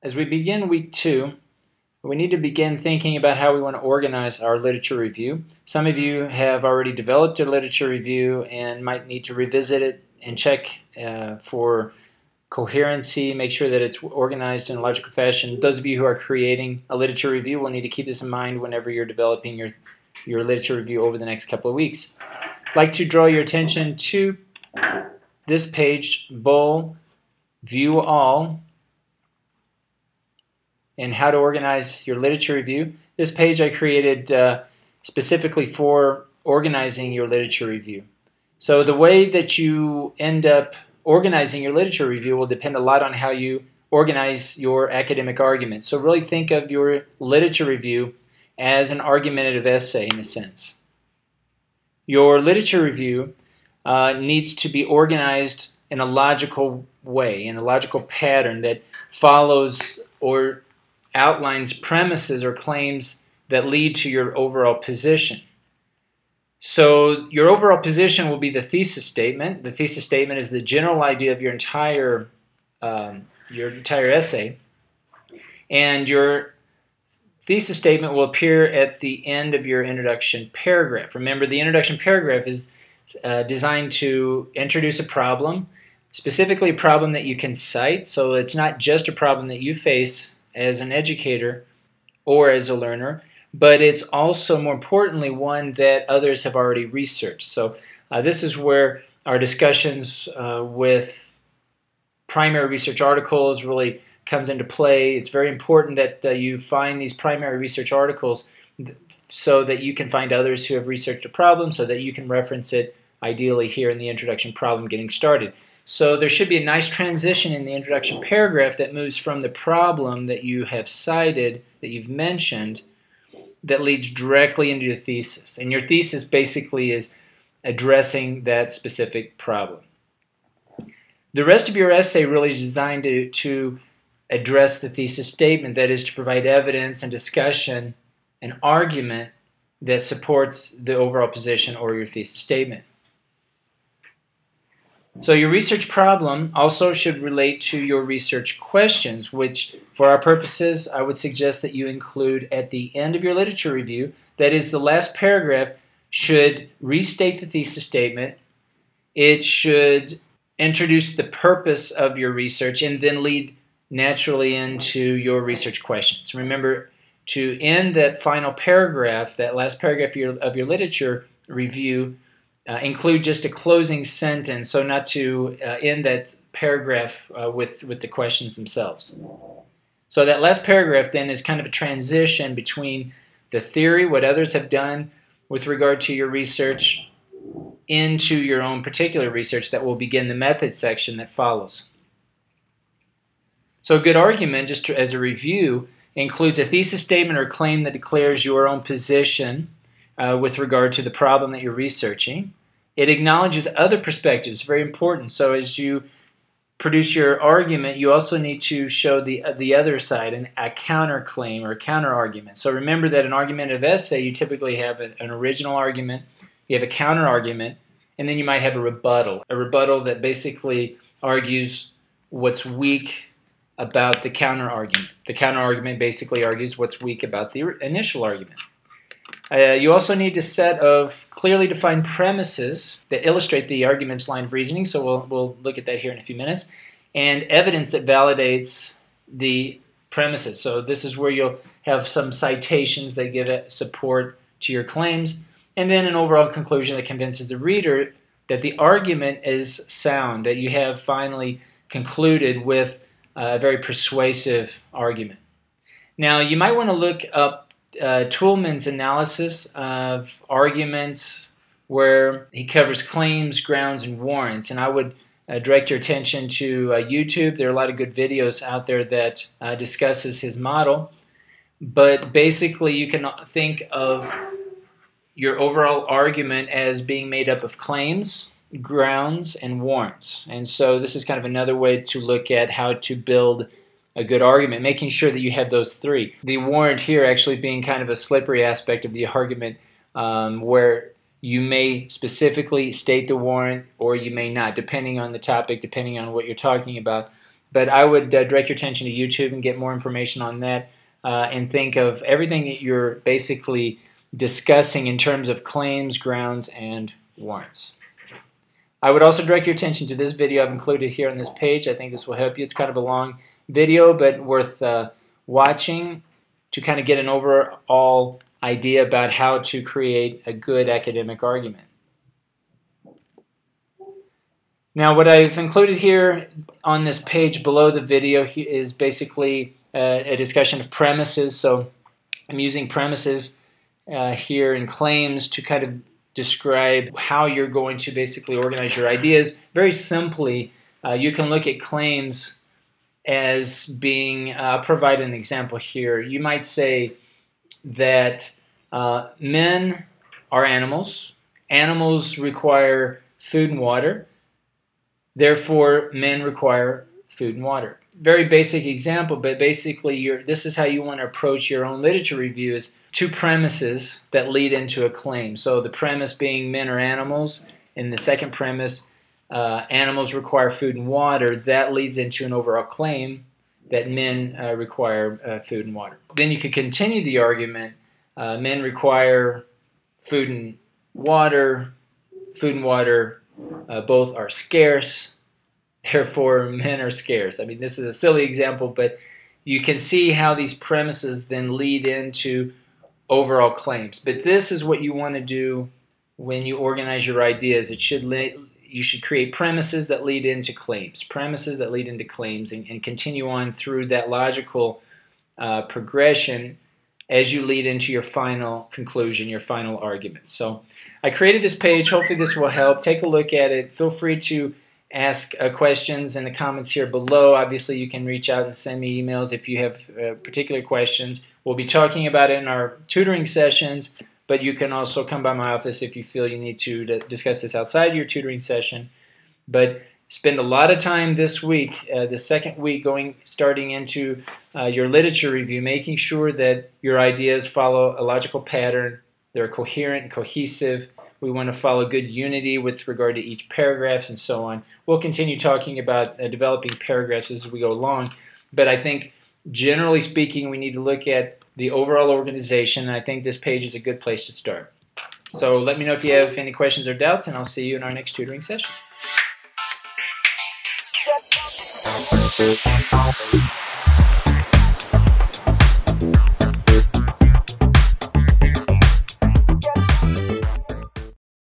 As we begin week 2, we need to begin thinking about how we want to organize our literature review. Some of you have already developed a literature review and might need to revisit it and check for coherency, make sure that it's organized in a logical fashion. Those of you who are creating a literature review will need to keep this in mind whenever you're developing your literature review over the next couple of weeks. I'd like to draw your attention to this page, Bold, View All, and how to organize your literature review. This page I created specifically for organizing your literature review. So the way that you end up organizing your literature review will depend a lot on how you organize your academic argument. So really think of your literature review as an argumentative essay in a sense. Your literature review needs to be organized in a logical way, in a logical pattern that follows or outlines premises or claims that lead to your overall position. So your overall position will be the thesis statement. The thesis statement is the general idea of your entire essay, and your thesis statement will appear at the end of your introduction paragraph. Remember, the introduction paragraph is designed to introduce a problem, specifically a problem that you can cite, so it's not just a problem that you face as an educator or as a learner, but it's also, more importantly, one that others have already researched. So this is where our discussions with primary research articles really comes into play. It's very important that you find these primary research articles so that you can find others who have researched a problem, so that you can reference it ideally here in the introduction problem getting started. So there should be a nice transition in the introduction paragraph that moves from the problem that you have cited, that you've mentioned, that leads directly into your thesis. And your thesis basically is addressing that specific problem. The rest of your essay really is designed to address the thesis statement, that is to provide evidence and discussion and argument that supports the overall position or your thesis statement. So your research problem also should relate to your research questions, which for our purposes I would suggest that you include at the end of your literature review. That is, the last paragraph should restate the thesis statement. It should introduce the purpose of your research and then lead naturally into your research questions. Remember to end that final paragraph, that last paragraph of your literature review, include just a closing sentence, so not to end that paragraph with the questions themselves. So that last paragraph then is kind of a transition between the theory, what others have done with regard to your research, into your own particular research that will begin the method section that follows. So a good argument, just as a review, includes a thesis statement or claim that declares your own position with regard to the problem that you're researching. It acknowledges other perspectives, very important. So as you produce your argument, you also need to show the other side, a counterclaim or a counter-argument. So remember that an argumentative essay, you typically have an original argument, you have a counter-argument, and then you might have a rebuttal that basically argues what's weak about the counter-argument. The counter-argument basically argues what's weak about the initial argument. You also need a set of clearly defined premises that illustrate the argument's line of reasoning, so we'll look at that here in a few minutes, and evidence that validates the premises. So this is where you'll have some citations that give support to your claims, and then an overall conclusion that convinces the reader that the argument is sound, that you have finally concluded with a very persuasive argument. Now, you might want to look up Toulmin's analysis of arguments where he covers claims, grounds, and warrants. And I would direct your attention to YouTube. There are a lot of good videos out there that discusses his model. But basically, you can think of your overall argument as being made up of claims, grounds, and warrants. And so this is kind of another way to look at how to build a good argument, making sure that you have those three. The warrant here actually being kind of a slippery aspect of the argument where you may specifically state the warrant or you may not, depending on the topic, depending on what you're talking about. but I would direct your attention to YouTube and get more information on that, and think of everything that you're basically discussing in terms of claims, grounds, and warrants. I would also direct your attention to this video I've included here on this page. I think this will help you. It's kind of a long video, but worth watching to kind of get an overall idea about how to create a good academic argument. Now, what I've included here on this page below the video is basically a discussion of premises. So I'm using premises here in claims to kind of describe how you're going to basically organize your ideas. Very simply, you can look at claims as being, I'll provide an example here. You might say that men are animals. Animals require food and water. Therefore, men require food and water. Very basic example, but basically this is how you want to approach your own literature review: is two premises that lead into a claim. So the premise being men are animals, and the second premise, animals require food and water. That leads into an overall claim that men require food and water. Then you could continue the argument. Men require food and water. Food and water both are scarce. Therefore, men are scarce. I mean, this is a silly example, but you can see how these premises then lead into overall claims. But this is what you want to do when you organize your ideas. You should create premises that lead into claims, premises that lead into claims, and continue on through that logical progression as you lead into your final conclusion, your final argument. So I created this page. Hopefully this will help. Take a look at it. Feel free to ask questions in the comments here below. Obviously, you can reach out and send me emails if you have particular questions. We'll be talking about it in our tutoring sessions, but you can also come by my office if you feel you need to discuss this outside your tutoring session. But spend a lot of time this week, the second week, starting into your literature review, making sure that your ideas follow a logical pattern, they're coherent and cohesive. We want to follow good unity with regard to each paragraph and so on. We'll continue talking about developing paragraphs as we go along, but I think generally speaking we need to look at the overall organization, and I think this page is a good place to start. So let me know if you have any questions or doubts, and I'll see you in our next tutoring session.